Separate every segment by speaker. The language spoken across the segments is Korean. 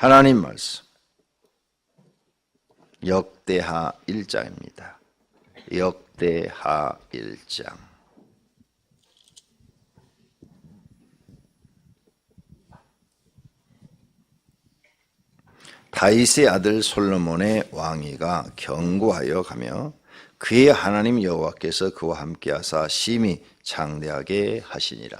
Speaker 1: 하나님 말씀 역대하 1장입니다. 역대하 1장. 다윗의 아들 솔로몬의 왕위가 견고하여 가며 그의 하나님 여호와께서 그와 함께하사 심히 장대하게 하시니라.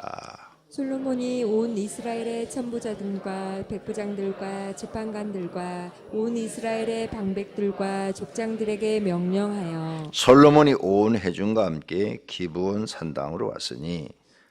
Speaker 2: 솔로몬이 온 이스라엘의 천부자들과 백부장들과 재판관들과 온 이스라엘의 방백들과 족장들에게 명령하여
Speaker 1: 솔로몬이 온 회중과 함께 기브온 산당으로 왔으니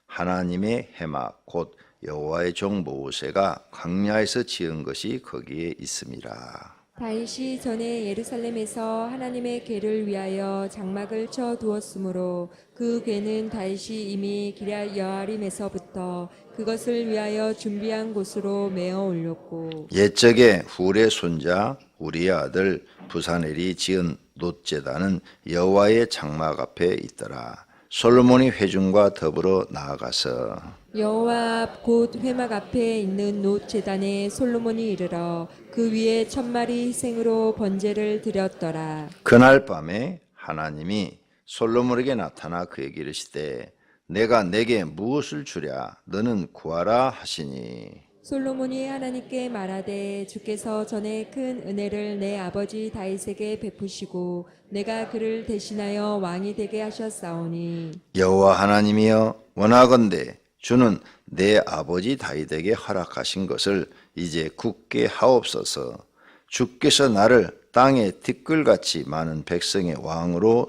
Speaker 1: 하나님의 해막 곧 여호와의 종 모세가 광야에서 지은 것이 거기에 있음이라.
Speaker 2: 다윗이 전에 예루살렘에서 하나님의 궤를 위하여 장막을 쳐 두었으므로 그 궤는 다윗이 이미 기럇 여아림에서부터 그것을 위하여 준비한 곳으로 메어 올렸고
Speaker 1: 옛적에 훌의 손자 우리의 아들 부사넬이 지은 놋제단은 여호와의 장막 앞에 있더라. 솔로몬이 회중과 더불어 나아가서
Speaker 2: 여호와 앞 곧 회막 앞에 있는 놋 제단에 솔로몬이 이르러 그 위에 1000마리 희생으로 번제를 드렸더라.
Speaker 1: 그날 밤에 하나님이 솔로몬에게 나타나 그에게 이르시되 내가 내게 무엇을 주랴 너는 구하라 하시니
Speaker 2: 솔로몬이 하나님께 말하되 주께서 전에 큰 은혜를 내 아버지 다윗에게 베푸시고 내가 그를 대신하여 왕이 되게 하셨사오니
Speaker 1: 여호와 하나님이여 원하건대 주는 내 아버지 다윗에게 허락하신 것을 이제 굳게 하옵소서. 주께서 나를 땅에 티끌같이 많은 백성의 왕으로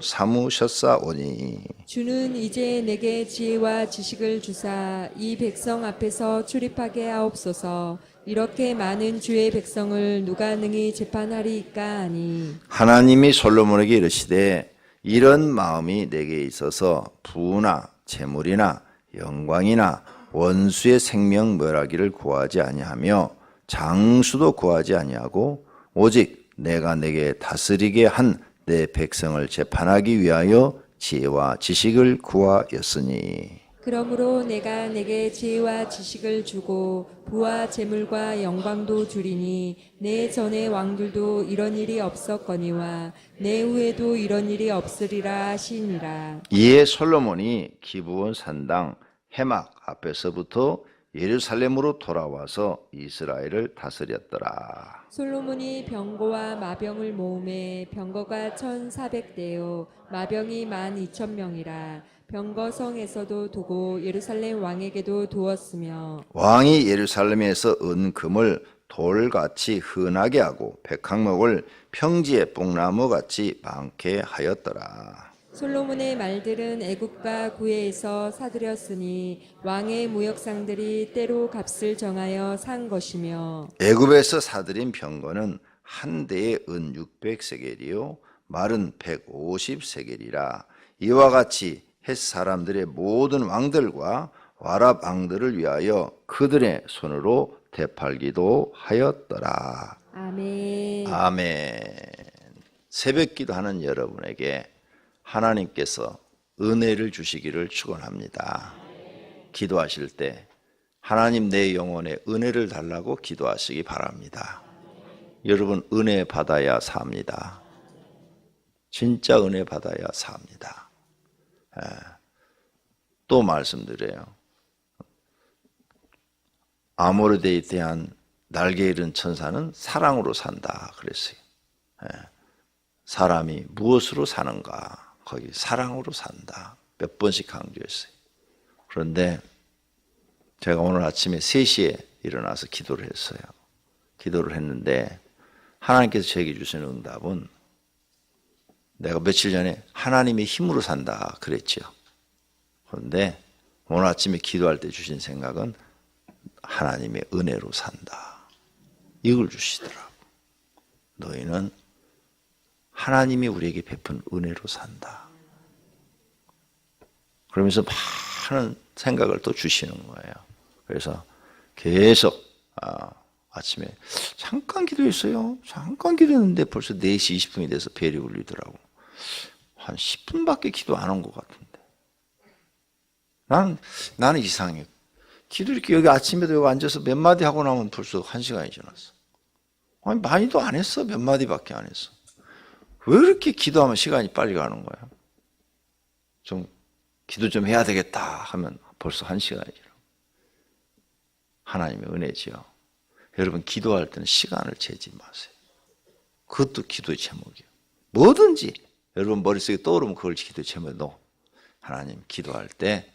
Speaker 1: 삼으셨사오니
Speaker 2: 주는 이제 내게 지혜와 지식을 주사 이 백성 앞에서 출입하게 하옵소서. 이렇게 많은 주의 백성을 누가 능히 재판하리이까 하니
Speaker 1: 하나님이 솔로몬에게 이르시되 이런 마음이 내게 있어서 부나 재물이나 영광이나 원수의 생명 멸하기를 구하지 아니하며 장수도 구하지 아니하고 오직 내가 내게 다스리게 한 내 백성을 재판하기 위하여 지혜와 지식을 구하였으니
Speaker 2: 그러므로 내가 내게 지혜와 지식을 주고 부와 재물과 영광도 주리니 내 전의 왕들도 이런 일이 없었거니와 내 후에도 이런 일이 없으리라 하시니라.
Speaker 1: 이에 솔로몬이 기브온 산당 해막 앞에서부터 예루살렘으로 돌아와서 이스라엘을 다스렸더라.
Speaker 2: 솔로몬이 병거와 마병을 모음에 병거가 1400대요 마병이 12,000명이라. 병거성에서도 두고 예루살렘 왕에게도 두었으며
Speaker 1: 왕이 예루살렘에서 은금을 돌같이 흔하게 하고 백항목을 평지의 뽕나무같이 많게 하였더라.
Speaker 2: 솔로몬의 말들은 애굽과 구해에서 사들였으니 왕의 무역상들이 때로 값을 정하여 산 것이며
Speaker 1: 애굽에서 사들인 병거는 한 대에 은 600세겔이요 말은 150세겔이라. 이와 같이 헷 사람들의 모든 왕들과 와랍 왕들을 위하여 그들의 손으로 되팔기도 하였더라.
Speaker 2: 아멘.
Speaker 1: 아멘. 새벽기도 하는 여러분에게 하나님께서 은혜를 주시기를 축원합니다. 기도하실 때 하나님 내 영혼에 은혜를 달라고 기도하시기 바랍니다. 여러분 은혜 받아야 삽니다. 진짜 은혜 받아야 삽니다. 또 말씀드려요. 아모르데에 대한 날개 잃은 천사는 사랑으로 산다 그랬어요. 사람이 무엇으로 사는가? 거기 사랑으로 산다. 몇 번씩 강조했어요. 그런데 제가 오늘 아침에 3시에 일어나서 기도를 했어요. 기도를 했는데 하나님께서 저에게 주신 응답은 내가 며칠 전에 하나님의 힘으로 산다 그랬죠. 그런데 오늘 아침에 기도할 때 주신 생각은 하나님의 은혜로 산다. 이걸 주시더라고. 너희는 하나님이 우리에게 베푼 은혜로 산다. 그러면서 많은 생각을 또 주시는 거예요. 그래서 계속 아침에 잠깐 기도했어요. 잠깐 기도했는데 벌써 4시 20분이 돼서 벨이 울리더라고. 한 10분밖에 기도 안 한 것 같은데. 나는 이상해. 기도 이렇게 여기 아침에도 여기 앉아서 몇 마디 하고 나면 벌써 1시간이 지났어. 아니, 많이도 안 했어. 몇 마디밖에 안 했어. 왜 이렇게 기도하면 시간이 빨리 가는 거야? 좀 기도 좀 해야 되겠다 하면 벌써 1시간이죠. 하나님의 은혜지요. 여러분, 기도할 때는 시간을 재지 마세요. 그것도 기도의 제목이에요. 뭐든지 여러분 머릿속에 떠오르면 그걸 기도의 제목에 넣어. 하나님, 기도할 때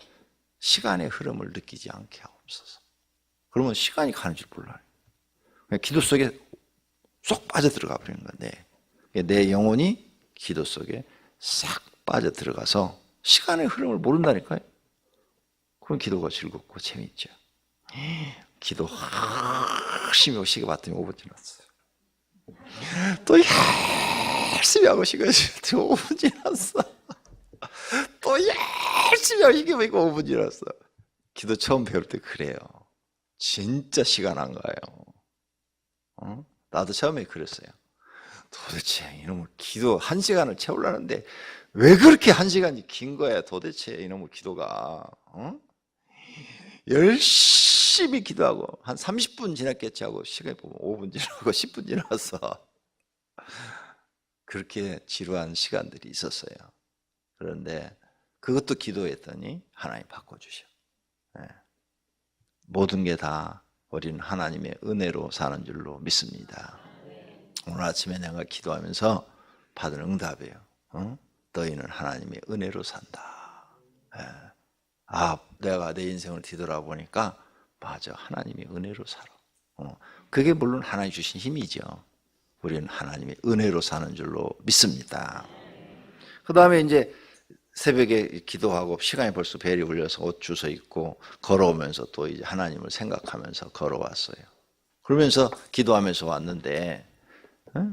Speaker 1: 시간의 흐름을 느끼지 않게 하옵소서. 그러면 시간이 가는 줄 몰라요. 그냥 기도 속에 쏙 빠져들어가 버리는 거예요. 내 영혼이 기도 속에 싹 빠져들어가서 시간의 흐름을 모른다니까요. 그럼 기도가 즐겁고 재밌죠. 기도 열심히 하고 시계 봤더니 5분 지났어요. 또 열심히 하고 시계 봤더니 5분 지났어. 또 열심히 하고 시계 보니까 5분 지났어. 기도 처음 배울 때 그래요. 진짜 시간 안 가요. 나도 처음에 그랬어요. 도대체 이놈의 기도 1시간을 채우려는데 왜 그렇게 1시간이 긴 거야 도대체 이놈의 기도가. 열심히 기도하고 한 30분 지났겠지 하고 시간이 보면 5분 지나고 10분 지났어. 그렇게 지루한 시간들이 있었어요. 그런데 그것도 기도했더니 하나님 바꿔주셔. 모든 게 다 우리는 하나님의 은혜로 사는 줄로 믿습니다. 오늘 아침에 내가 기도하면서 받은 응답이에요. 너희는 하나님의 은혜로 산다. 내가 내 인생을 뒤돌아보니까 맞아, 하나님의 은혜로 살아. 그게 물론 하나님 주신 힘이죠. 우리는 하나님의 은혜로 사는 줄로 믿습니다. 그 다음에 이제 새벽에 기도하고 시간이 벌써 벨이 울려서 옷 주워 입고 걸어오면서 또 이제 하나님을 생각하면서 걸어왔어요. 그러면서 기도하면서 왔는데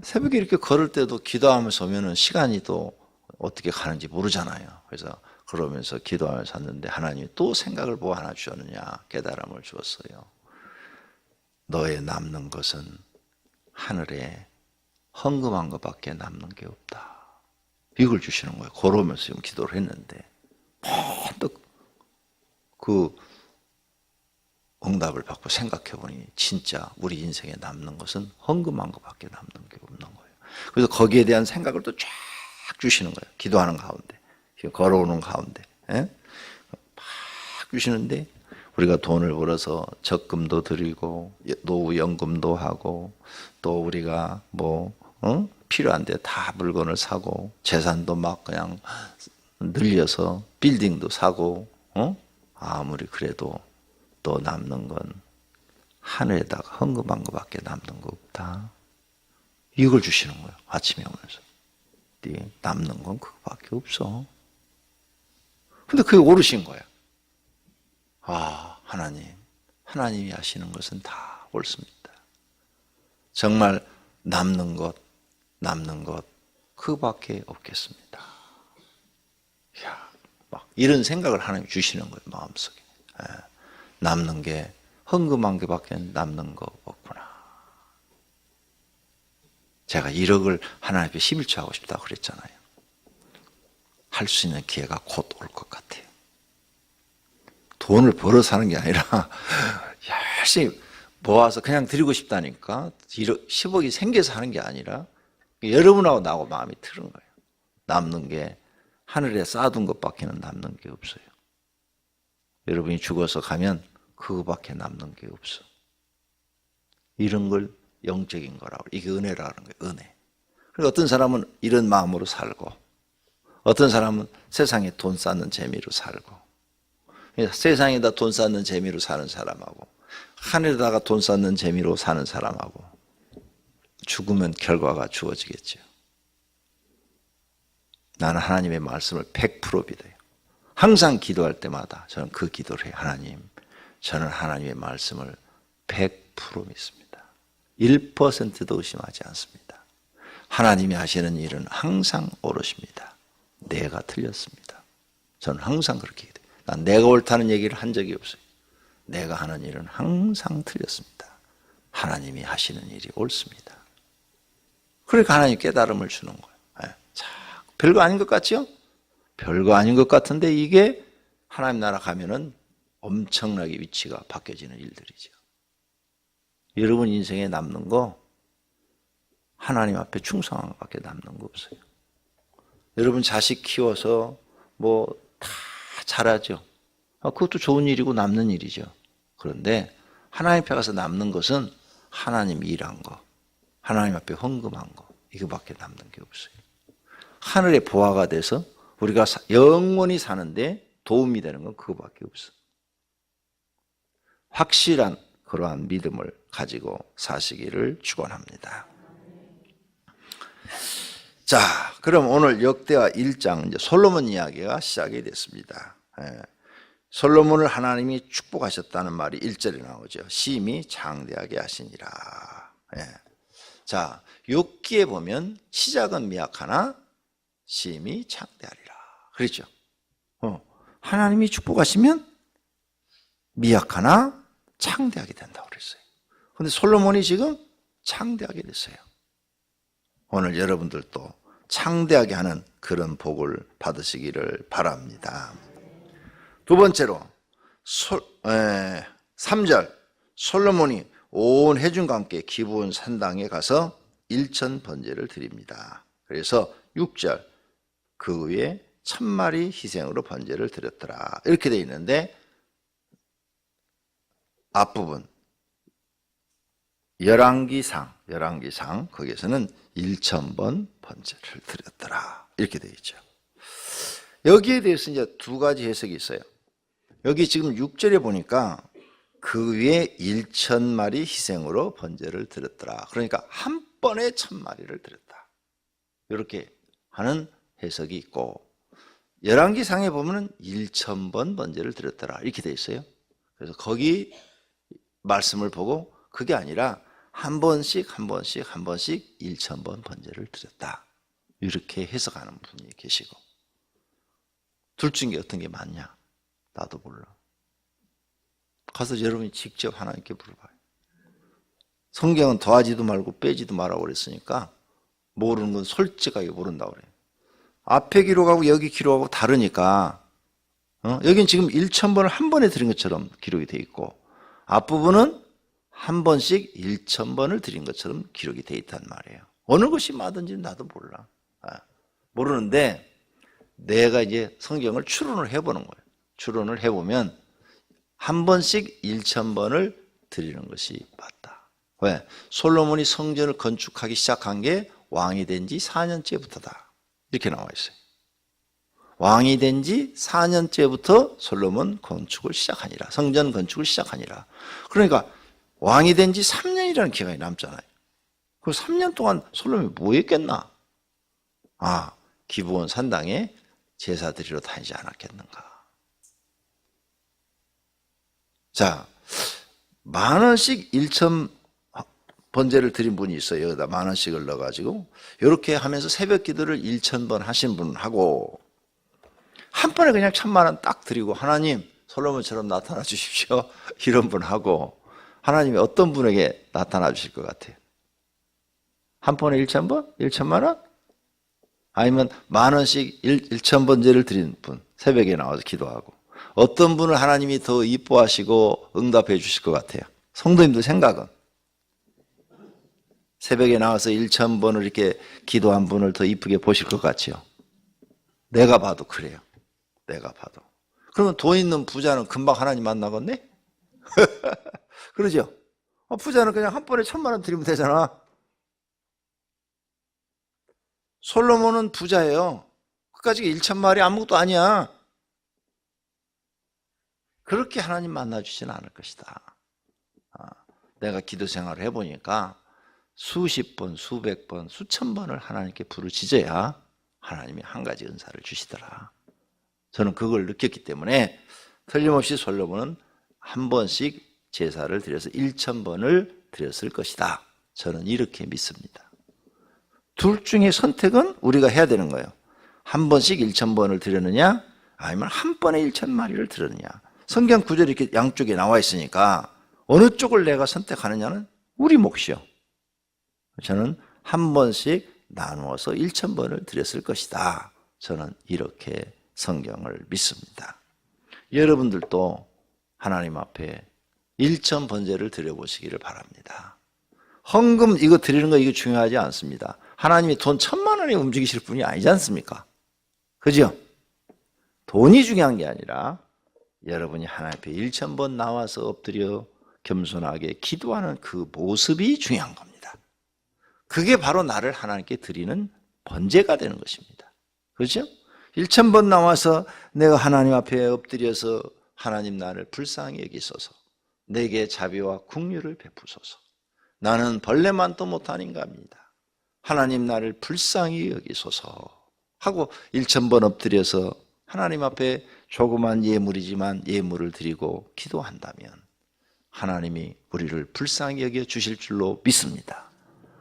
Speaker 1: 새벽에 이렇게 걸을 때도 기도하면서 오면은 시간이 또 어떻게 가는지 모르잖아요. 그래서 그러면서 기도하면서 왔는데 하나님이 또 생각을 뭐 하나 주셨느냐, 깨달음을 주었어요. 너의 남는 것은 하늘에 헌금한 것밖에 남는 게 없다. 이걸 주시는 거예요. 걸어오면서 지금 기도를 했는데 번뜩 그 응답을 받고 생각해보니 진짜 우리 인생에 남는 것은 헌금한 것밖에 남는 게 없는 거예요. 그래서 거기에 대한 생각을 또 쫙 주시는 거예요. 기도하는 가운데, 걸어오는 가운데 막 주시는데 우리가 돈을 벌어서 적금도 드리고 노후연금도 하고 또 우리가 필요한데 다 물건을 사고 재산도 막 그냥 늘려서 빌딩도 사고 아무리 그래도 또 남는 건 하늘에다가 헌금한 것밖에 남는 거 없다. 이걸 주시는 거예요. 아침에 오면서. 네 남는 건 그거밖에 없어. 근데 그게 오르신 거예요. 하나님이 하시는 것은 다 옳습니다. 정말 남는 것 그거밖에 없겠습니다. 막 이런 생각을 하나님 주시는 거예요. 마음속에. 남는 게 헌금한 게밖에 남는 거 없구나. 제가 1억을 하나님 앞에 11조 하고 싶다고 그랬잖아요. 할 수 있는 기회가 곧 올 것 같아요. 돈을 벌어서 하는 게 아니라 열심히 모아서 그냥 드리고 싶다니까. 10억이 생겨서 하는 게 아니라 여러분하고 나하고 마음이 틀은 거예요. 남는 게 하늘에 쌓아둔 것밖에는 남는 게 없어요. 여러분이 죽어서 가면 그거밖에 남는 게 없어. 이런 걸 영적인 거라고. 이게 은혜라는 거예요. 은혜. 그리고 어떤 사람은 이런 마음으로 살고 어떤 사람은 세상에 돈 쌓는 재미로 살고 세상에다 돈 쌓는 재미로 사는 사람하고 하늘에다가 돈 쌓는 재미로 사는 사람하고 죽으면 결과가 주어지겠죠. 나는 하나님의 말씀을 100% 믿어요. 항상 기도할 때마다 저는 그 기도를 해요. 하나님, 저는 하나님의 말씀을 100% 믿습니다. 1%도 의심하지 않습니다. 하나님이 하시는 일은 항상 옳으십니다. 내가 틀렸습니다. 저는 항상 그렇게 기도해요. 난 내가 옳다는 얘기를 한 적이 없어요. 내가 하는 일은 항상 틀렸습니다. 하나님이 하시는 일이 옳습니다. 그러니까 하나님 깨달음을 주는 거예요. 자, 별거 아닌 것 같죠? 별거 아닌 것 같은데 이게 하나님 나라 가면은 엄청나게 위치가 바뀌어지는 일들이죠. 여러분 인생에 남는 거 하나님 앞에 충성한 것밖에 남는 거 없어요. 여러분 자식 키워서 뭐 다 잘하죠. 그것도 좋은 일이고 남는 일이죠. 그런데 하나님 앞에 가서 남는 것은 하나님 일한 거, 하나님 앞에 헌금한 거, 이거밖에 남는 게 없어요. 하늘의 보화가 돼서 우리가 영원히 사는데 도움이 되는 건 그거밖에 없어요. 확실한 그러한 믿음을 가지고 사시기를 축원합니다. 자, 그럼 오늘 역대하 1장 이제 솔로몬 이야기가 시작이 됐습니다. 솔로몬을 하나님이 축복하셨다는 말이 1절에 나오죠. 심히 장대하게 하시니라. 자, 욥기에 보면 시작은 미약하나 심히 장대하리라. 그렇죠? 하나님이 축복하시면 미약하나 창대하게 된다고 그랬어요. 그런데 솔로몬이 지금 창대하게 됐어요. 오늘 여러분들도 창대하게 하는 그런 복을 받으시기를 바랍니다. 두 번째로 3절 솔로몬이 온 회중과 함께 기브온 산당에 가서 1천 번제를 드립니다. 그래서 6절 그 위에 1000마리 희생으로 번제를 드렸더라. 이렇게 되어 있는데 앞부분 열왕기상 거기에서는 1000번 번제를 드렸더라. 이렇게 되어 있죠. 여기에 대해서 이제 두 가지 해석이 있어요. 여기 지금 6절에 보니까 그 위에 1000마리 희생으로 번제를 드렸더라. 그러니까 한 번에 1000마리를 드렸다. 이렇게 하는 해석이 있고 열왕기상에 보면은 1000번 번제를 드렸더라. 이렇게 되어 있어요. 그래서 거기 말씀을 보고 그게 아니라 한 번씩 1000번 번제를 드렸다. 이렇게 해석하는 분이 계시고 둘 중에 어떤 게 맞냐? 나도 몰라. 가서 여러분이 직접 하나님께 물어봐요. 성경은 더하지도 말고 빼지도 말라고 그랬으니까 모르는 건 솔직하게 모른다고 그래요. 앞에 기록하고 여기 기록하고 다르니까 여긴 지금 1000번을 한 번에 드린 것처럼 기록이 돼 있고 앞부분은 한 번씩 1000번을 드린 것처럼 기록이 돼 있단 말이에요. 어느 것이 맞은지 나도 몰라. 모르는데 내가 이제 성경을 추론을 해보는 거예요. 추론을 해보면 한 번씩 1000번을 드리는 것이 맞다. 왜? 솔로몬이 성전을 건축하기 시작한 게 왕이 된 지 4년째부터다. 이렇게 나와 있어요. 왕이 된 지 4년째부터 솔로몬 건축을 시작하니라. 성전 건축을 시작하니라. 그러니까 왕이 된 지 3년이라는 기간이 남잖아요. 그 3년 동안 솔로몬이 뭐 했겠나? 기브온 산당에 제사 드리러 다니지 않았겠는가? 자, 10,000원씩 1000 번제를 드린 분이 있어요. 여기다 10,000원씩을 넣어가지고 이렇게 하면서 새벽 기도를 1000번 하신 분하고 한 번에 그냥 1000만 원 딱 드리고 하나님 솔로몬처럼 나타나 주십시오. 이런 분하고 하나님이 어떤 분에게 나타나 주실 것 같아요? 한 번에 1000번? 1000만 원? 아니면 10,000원씩 1000번제를 드린 분, 새벽에 나와서 기도하고 어떤 분을 하나님이 더 이뻐하시고 응답해 주실 것 같아요? 성도님들 생각은? 새벽에 나와서 1000번을 이렇게 기도한 분을 더 이쁘게 보실 것 같지요? 내가 봐도 그래요. 내가 봐도. 그러면 돈 있는 부자는 금방 하나님 만나겠네? 그러죠? 부자는 그냥 한 번에 1000만 원 드리면 되잖아. 솔로몬은 부자예요. 그까지 1000마리 아무것도 아니야. 그렇게 하나님 만나주지는 않을 것이다. 내가 기도 생활을 해보니까 수십 번, 수백 번, 수천 번을 하나님께 부르짖어야 하나님이 한 가지 은사를 주시더라. 저는 그걸 느꼈기 때문에 틀림없이 솔로몬은 한 번씩 제사를 드려서 1000번을 드렸을 것이다. 저는 이렇게 믿습니다. 둘 중에 선택은 우리가 해야 되는 거예요. 한 번씩 1000번을 드렸느냐 아니면 한 번에 1000마리를 드렸느냐. 성경 구절이 이렇게 양쪽에 나와 있으니까 어느 쪽을 내가 선택하느냐는 우리 몫이요. 저는 한 번씩 나누어서 1000번을 드렸을 것이다. 저는 이렇게 성경을 믿습니다. 여러분들도 하나님 앞에 1000번제를 드려보시기를 바랍니다. 헌금 이거 드리는 거 이거 중요하지 않습니다. 하나님이 돈 1,000만 원에 움직이실 분이 아니지 않습니까? 그죠? 돈이 중요한 게 아니라 여러분이 하나님 앞에 1,000번 나와서 엎드려 겸손하게 기도하는 그 모습이 중요한 겁니다. 그게 바로 나를 하나님께 드리는 번제가 되는 것입니다. 그렇죠? 1,000번 나와서 내가 하나님 앞에 엎드려서 하나님 나를 불쌍히 여기소서, 내게 자비와 긍휼을 베푸소서, 나는 벌레만도 못한 인간입니다, 하나님 나를 불쌍히 여기소서 하고 1,000번 엎드려서 하나님 앞에 조그만 예물이지만 예물을 드리고 기도한다면 하나님이 우리를 불쌍히 여겨 주실 줄로 믿습니다.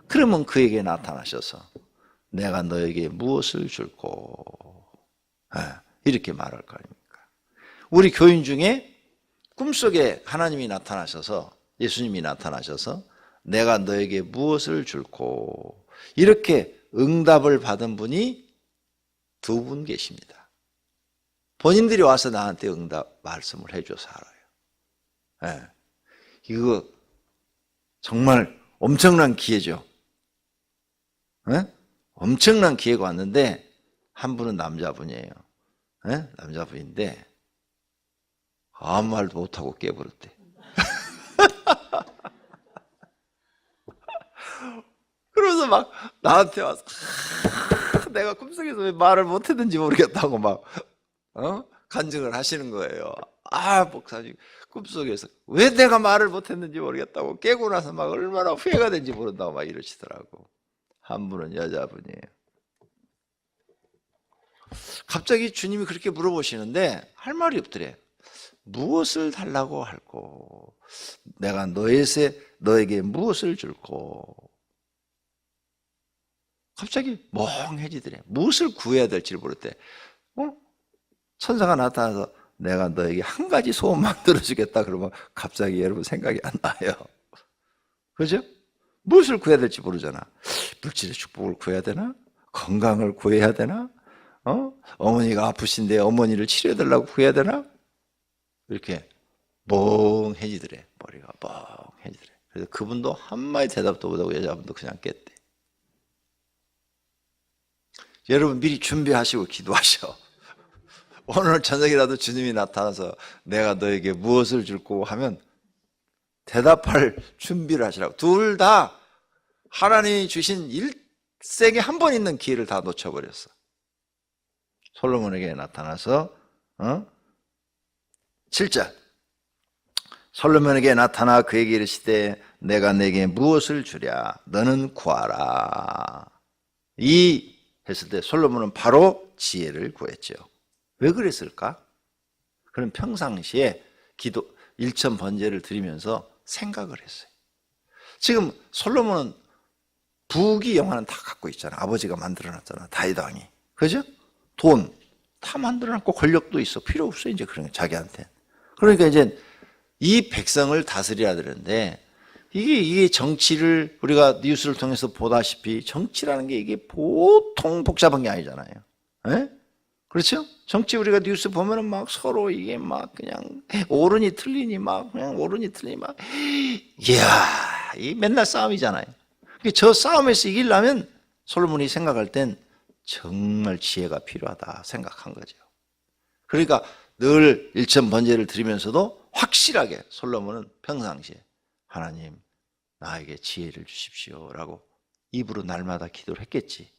Speaker 1: 그러면 그에게 나타나셔서 내가 너에게 무엇을 줄꼬, 이렇게 말할 거 아닙니까? 우리 교인 중에 꿈속에 하나님이 나타나셔서, 예수님이 나타나셔서 내가 너에게 무엇을 줄꼬, 이렇게 응답을 받은 분이 2분 계십니다. 본인들이 와서 나한테 응답 말씀을 해줘서 알아요. 이거 정말 엄청난 기회죠. 엄청난 기회가 왔는데 한 분은 남자분이에요. 남자분인데 아무 말도 못하고 깨버렸대. 그러면서 막 나한테 와서 내가 꿈속에서 왜 말을 못했는지 모르겠다고 막 간증을 하시는 거예요. 목사님 꿈속에서 왜 내가 말을 못했는지 모르겠다고, 깨고 나서 막 얼마나 후회가 된지 모른다고 막 이러시더라고. 한 분은 여자분이에요. 갑자기 주님이 그렇게 물어보시는데 할 말이 없더래. 무엇을 달라고 할꼬, 내가 너에게 무엇을 줄꼬. 갑자기 멍해지더래. 무엇을 구해야 될지 모르대. 천사가 나타나서 내가 너에게 한 가지 소원만 들어주겠다 그러면 갑자기 여러분 생각이 안 나요. 그죠? 무엇을 구해야 될지 모르잖아. 물질의 축복을 구해야 되나? 건강을 구해야 되나? 어머니가 아프신데 어머니를 치료해달라고 구해야 되나? 이렇게 멍해지더래. 머리가 멍해지더래. 그래서 그분도 한마디 대답도 못하고 여자분도 그냥 깼대. 여러분 미리 준비하시고 기도하셔. 오늘 저녁이라도 주님이 나타나서 내가 너에게 무엇을 줄고 하면 대답할 준비를 하시라고. 둘 다 하나님이 주신 일생에 한 번 있는 기회를 다 놓쳐버렸어. 솔로몬에게 나타나서 7절 솔로몬에게 나타나 그에게 이르시되 내가 내게 무엇을 주랴, 너는 구하라. 이 했을 때 솔로몬은 바로 지혜를 구했죠. 왜 그랬을까? 그는 평상시에 기도 1천 번제를 드리면서 생각을 했어요. 지금 솔로몬은 부귀 영화는 다 갖고 있잖아. 아버지가 만들어놨잖아. 다윗 왕이. 그죠? 돈 다 만들어놨고 권력도 있어. 필요 없어 이제 그런 게 자기한테. 그러니까 이제 이 백성을 다스려야 되는데 이게 정치를 우리가 뉴스를 통해서 보다시피 정치라는 게 이게 보통 복잡한 게 아니잖아요. 그렇죠? 정치 우리가 뉴스 보면은 막 서로 이게 막 그냥 옳으니 틀리니 막 그냥 옳으니 틀리니 막 이야, 이 맨날 싸움이잖아요. 저 싸움에서 이기려면 솔로몬이 생각할 땐 정말 지혜가 필요하다 생각한 거죠. 그러니까 늘 일천 번제를 드리면서도 확실하게 솔로몬은 평상시에 하나님 나에게 지혜를 주십시오라고 입으로 날마다 기도를 했겠지.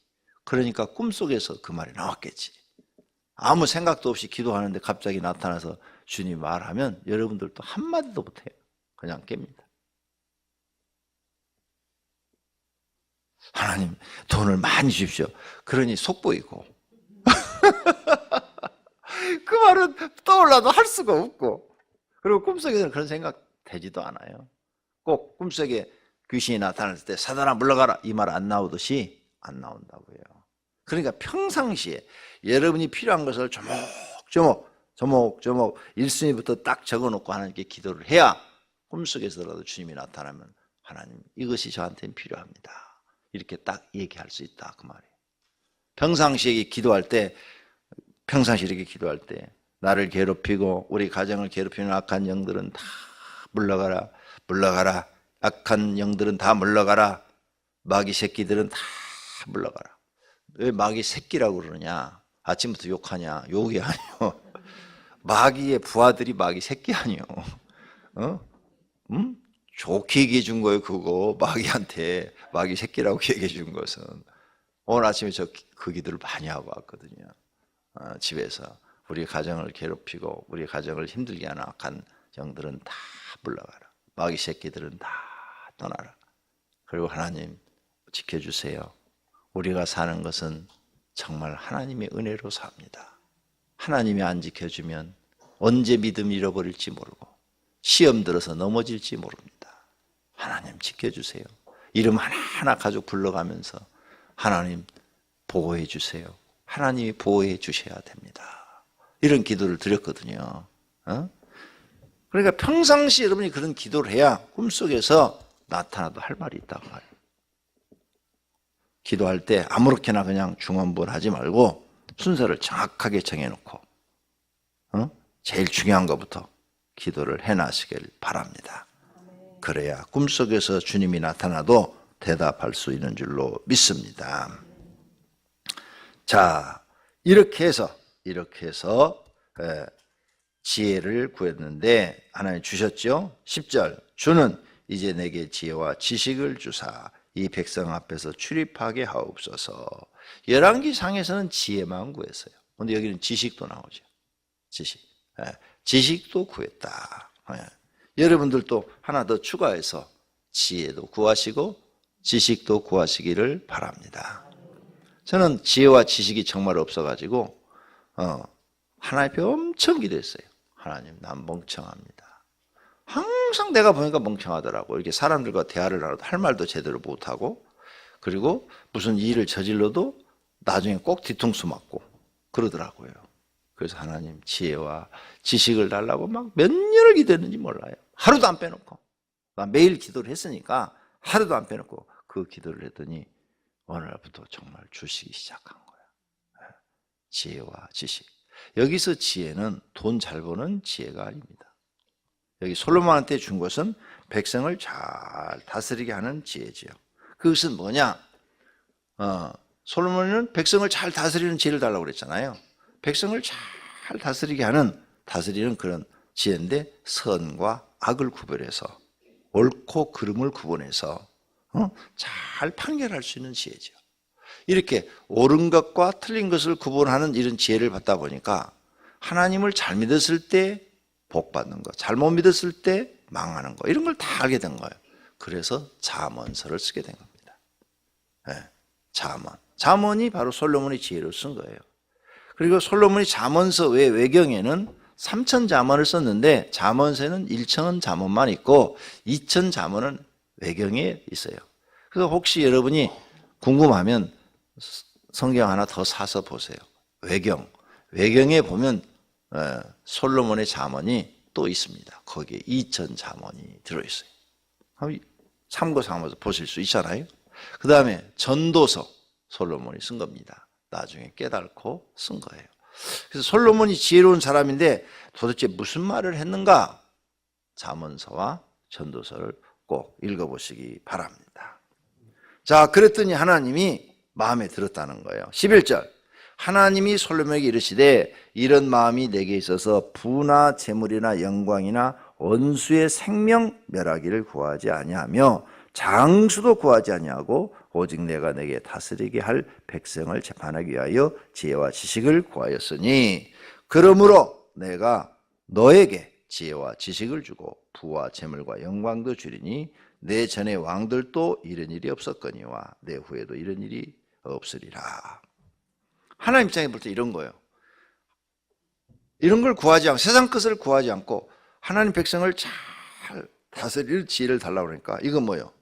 Speaker 1: 그러니까 꿈속에서 그 말이 나왔겠지. 아무 생각도 없이 기도하는데 갑자기 나타나서 주님 말하면 여러분들도 한마디도 못해요. 그냥 깹니다. 하나님 돈을 많이 주십시오. 그러니 속보이고 그 말은 떠올라도 할 수가 없고, 그리고 꿈속에서는 그런 생각 되지도 않아요. 꼭 꿈속에 귀신이 나타났을 때 사단아 물러가라 이 말 안 나오듯이 안 나온다고요. 그러니까 평상시에 여러분이 필요한 것을 조목조목 1순위부터 딱 적어놓고 하나님께 기도를 해야 꿈속에서라도 주님이 나타나면 하나님 이것이 저한테는 필요합니다 이렇게 딱 얘기할 수 있다 그 말이에요. 평상시에 기도할 때, 평상시에 이렇게 기도할 때 나를 괴롭히고 우리 가정을 괴롭히는 악한 영들은 다 물러가라 물러가라 악한 영들은 다 물러가라. 마귀 새끼들은 다 물러가라. 왜 마귀 새끼라고 그러냐? 아침부터 욕하냐? 욕이 아니요. 마귀의 부하들이 마귀 새끼 아니요. 좋게 얘기해 준 거예요, 그거. 마귀한테 마귀 새끼라고 얘기해 준 것은. 오늘 아침에 저 그 기도를 많이 하고 왔거든요. 집에서 우리 가정을 괴롭히고 우리 가정을 힘들게 하는 악한 영들은 다 물러가라. 마귀 새끼들은 다 떠나라. 그리고 하나님 지켜주세요. 우리가 사는 것은 정말 하나님의 은혜로 삽니다. 하나님이 안 지켜주면 언제 믿음 잃어버릴지 모르고 시험 들어서 넘어질지 모릅니다. 하나님 지켜주세요. 이름 하나하나 가족 불러가면서 하나님 보호해 주세요. 하나님이 보호해 주셔야 됩니다. 이런 기도를 드렸거든요. 그러니까 평상시 여러분이 그런 기도를 해야 꿈속에서 나타나도 할 말이 있다고 말이에요. 기도할 때 아무렇게나 그냥 중언부언하지 말고 순서를 정확하게 정해놓고 제일 중요한 것부터 기도를 해나시길 바랍니다. 그래야 꿈속에서 주님이 나타나도 대답할 수 있는 줄로 믿습니다. 자, 이렇게 해서 지혜를 구했는데 하나님 주셨죠? 10절 주는 이제 내게 지혜와 지식을 주사 이 백성 앞에서 출입하게 하옵소서. 열왕기상에서는 지혜만 구했어요. 그런데 여기는 지식도 나오죠. 지식도 구했다. 여러분들도 하나 더 추가해서 지혜도 구하시고 지식도 구하시기를 바랍니다. 저는 지혜와 지식이 정말 없어가지고 하나님 앞에 엄청 기도했어요. 하나님, 난 멍청합니다. 항상 내가 보니까 멍청하더라고. 이렇게 사람들과 대화를 하려도 할 말도 제대로 못하고, 그리고 무슨 일을 저질러도 나중에 꼭 뒤통수 맞고 그러더라고요. 그래서 하나님 지혜와 지식을 달라고 막 몇 년을 기도했는지 몰라요. 하루도 안 빼놓고. 나 매일 기도를 했으니까 하루도 안 빼놓고 그 기도를 했더니 어느 날부터 정말 주시기 시작한 거야. 지혜와 지식. 여기서 지혜는 돈 잘 버는 지혜가 아닙니다. 여기 솔로몬한테 준 것은 백성을 잘 다스리게 하는 지혜지요. 그것은 뭐냐? 솔로몬은 백성을 잘 다스리는 지혜를 달라고 그랬잖아요. 백성을 잘 다스리는 그런 지혜인데 선과 악을 구별해서 옳고 그름을 구분해서 잘 판결할 수 있는 지혜죠. 이렇게 옳은 것과 틀린 것을 구분하는 이런 지혜를 받다 보니까 하나님을 잘 믿었을 때 복 받는 것, 잘못 믿었을 때 망하는 것, 이런 걸 다 알게 된 거예요. 그래서 잠언서를 쓰게 된 겁니다. 잠언이 바로 솔로몬이 지혜로 쓴 거예요. 그리고 솔로몬이 잠언서 외경에는 3천 잠언을 썼는데 잠언서에는 1천 잠언만 있고 2천 잠언은 외경에 있어요. 그래서 혹시 여러분이 궁금하면 성경 하나 더 사서 보세요. 외경에 보면 솔로몬의 잠언이 또 있습니다. 거기에 2천 잠언이 들어있어요. 참고 삼아서 보실 수 있잖아요. 그 다음에 전도서 솔로몬이 쓴 겁니다. 나중에 깨닫고 쓴 거예요. 그래서 솔로몬이 지혜로운 사람인데 도대체 무슨 말을 했는가? 잠언서와 전도서를 꼭 읽어보시기 바랍니다. 자, 그랬더니 하나님이 마음에 들었다는 거예요. 11절 하나님이 솔로몬에게 이르시되 이런 마음이 내게 있어서 부나 재물이나 영광이나 원수의 생명 멸하기를 구하지 아니하며 장수도 구하지 아니하고 오직 내가 내게 다스리게 할 백성을 재판하기 위하여 지혜와 지식을 구하였으니 그러므로 내가 너에게 지혜와 지식을 주고 부와 재물과 영광도 주리니 내 전에 왕들도 이런 일이 없었거니와 내 후에도 이런 일이 없으리라. 하나님 입장에 볼 때 이런 거예요. 이런 걸 구하지 않고 세상 것을 구하지 않고 하나님 백성을 잘 다스릴 지혜를 달라고 그러니까 이건 뭐예요?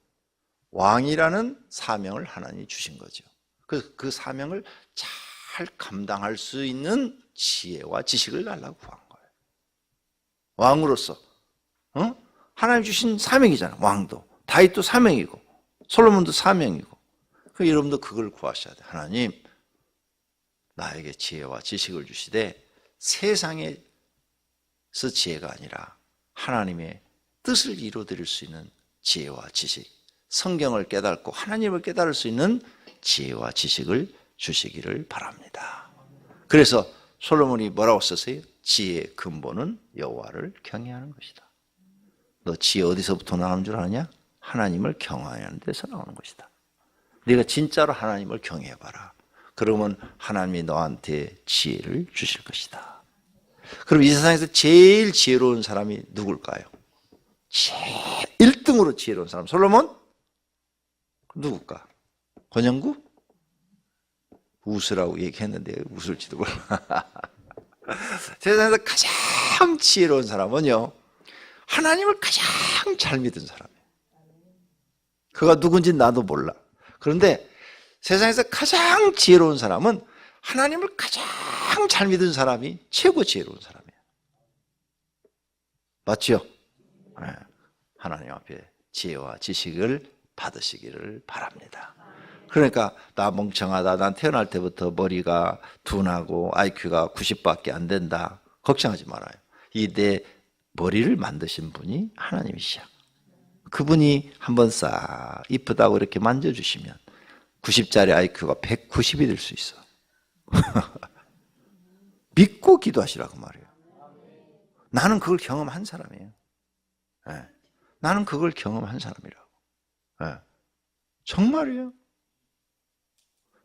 Speaker 1: 왕이라는 사명을 하나님이 주신 거죠. 그 사명을 잘 감당할 수 있는 지혜와 지식을 달라고 구한 거예요. 왕으로서 하나님 주신 사명이잖아요. 왕도 다윗도 사명이고 솔로몬도 사명이고 여러분도 그걸 구하셔야 돼요. 하나님 나에게 지혜와 지식을 주시되 세상에서 지혜가 아니라 하나님의 뜻을 이루어드릴 수 있는 지혜와 지식, 성경을 깨닫고 하나님을 깨달을 수 있는 지혜와 지식을 주시기를 바랍니다. 그래서 솔로몬이 뭐라고 썼어요? 지혜의 근본은 여호와를 경외하는 것이다. 너 지혜 어디서부터 나오는 줄 아냐? 하나님을 경외하는 데서 나오는 것이다. 네가 진짜로 하나님을 경외해봐라. 그러면 하나님이 너한테 지혜를 주실 것이다. 그럼 이 세상에서 제일 지혜로운 사람이 누굴까요? 제일 1등으로 지혜로운 사람 솔로몬? 누굴까? 권영구? 웃으라고 얘기했는데 웃을지도 몰라. 세상에서 가장 지혜로운 사람은요, 하나님을 가장 잘 믿은 사람이에요. 그가 누군지 나도 몰라. 그런데 세상에서 가장 지혜로운 사람은 하나님을 가장 잘 믿은 사람이 최고 지혜로운 사람이에요. 맞죠? 네. 하나님 앞에 지혜와 지식을 받으시기를 바랍니다. 그러니까 나 멍청하다, 난 태어날 때부터 머리가 둔하고 IQ가 90밖에 안 된다, 걱정하지 말아요. 이 내 머리를 만드신 분이 하나님이시야. 그분이 한번 싹 이쁘다고 이렇게 만져주시면 90짜리 IQ가 190이 될 수 있어. 믿고 기도하시라고 말이에요. 나는 그걸 경험한 사람이에요. 네. 나는 그걸 경험한 사람이라고. 네. 정말이에요.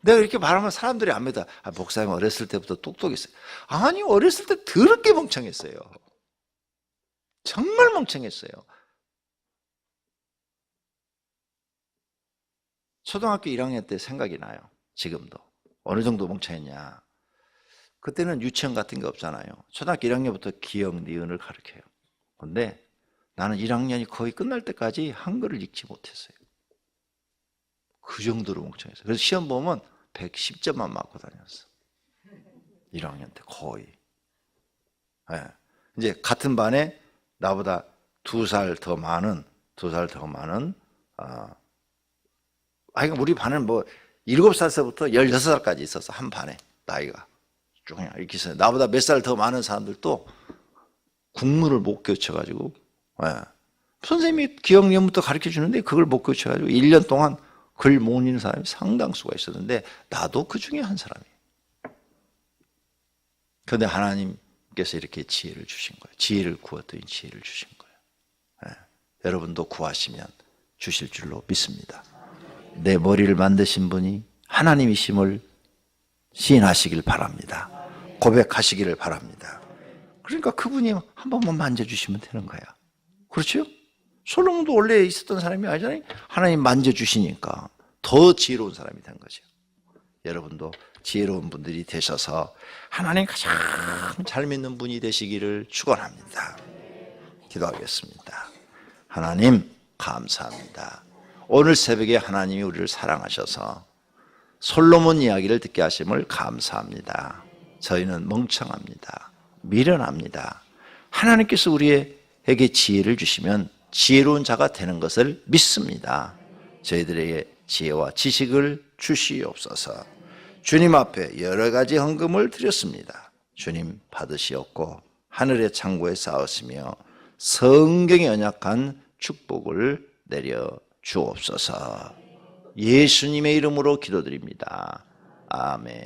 Speaker 1: 내가 이렇게 말하면 사람들이 안 믿어. 아, 목사님 어렸을 때부터 똑똑했어요. 아니, 어렸을 때 더럽게 멍청했어요. 정말 멍청했어요. 초등학교 1학년 때 생각이 나요. 지금도. 어느 정도 멍청했냐. 그때는 유치원 같은 게 없잖아요. 초등학교 1학년부터 기억, 니은을 가르쳐요. 그런데 나는 1학년이 거의 끝날 때까지 한글을 읽지 못했어요. 그 정도로 멍청했어요. 그래서 시험 보면 110점만 맞고 다녔어. 1학년 때 거의. 네. 이제 같은 반에 나보다 2살 더 많은, 우리 반은 뭐 7살서부터 16살까지 있었어. 한 반에 나이가 쭉 그냥 이렇게 있어요. 나보다 몇 살 더 많은 사람들도 국문을 못 교쳐가지고, 네. 선생님이 기억력부터 가르쳐 주는데 그걸 못 교쳐가지고 1년 동안 글 못 읽는 사람이 상당수가 있었는데 나도 그 중에 한 사람이에요. 그런데 하나님께서 이렇게 지혜를 주신 거예요. 지혜를 구했더니 지혜를 주신 거예요. 네. 여러분도 구하시면 주실 줄로 믿습니다. 내 머리를 만드신 분이 하나님이심을 시인하시길 바랍니다. 고백하시기를 바랍니다. 그러니까 그분이 한 번만 만져주시면 되는 거야. 그렇죠? 솔로몬도 원래 있었던 사람이 아니잖아요. 하나님 만져주시니까 더 지혜로운 사람이 된 거죠. 여러분도 지혜로운 분들이 되셔서 하나님 가장 잘 믿는 분이 되시기를 축원합니다. 기도하겠습니다. 하나님 감사합니다. 오늘 새벽에 하나님이 우리를 사랑하셔서 솔로몬 이야기를 듣게 하심을 감사합니다. 저희는 멍청합니다. 미련합니다. 하나님께서 우리에게 지혜를 주시면 지혜로운 자가 되는 것을 믿습니다. 저희들에게 지혜와 지식을 주시옵소서. 주님 앞에 여러 가지 헌금을 드렸습니다. 주님 받으시옵고 하늘의 창고에 쌓았으며 성경에 언약한 축복을 내려 주옵소서. 예수님의 이름으로 기도드립니다. 아멘.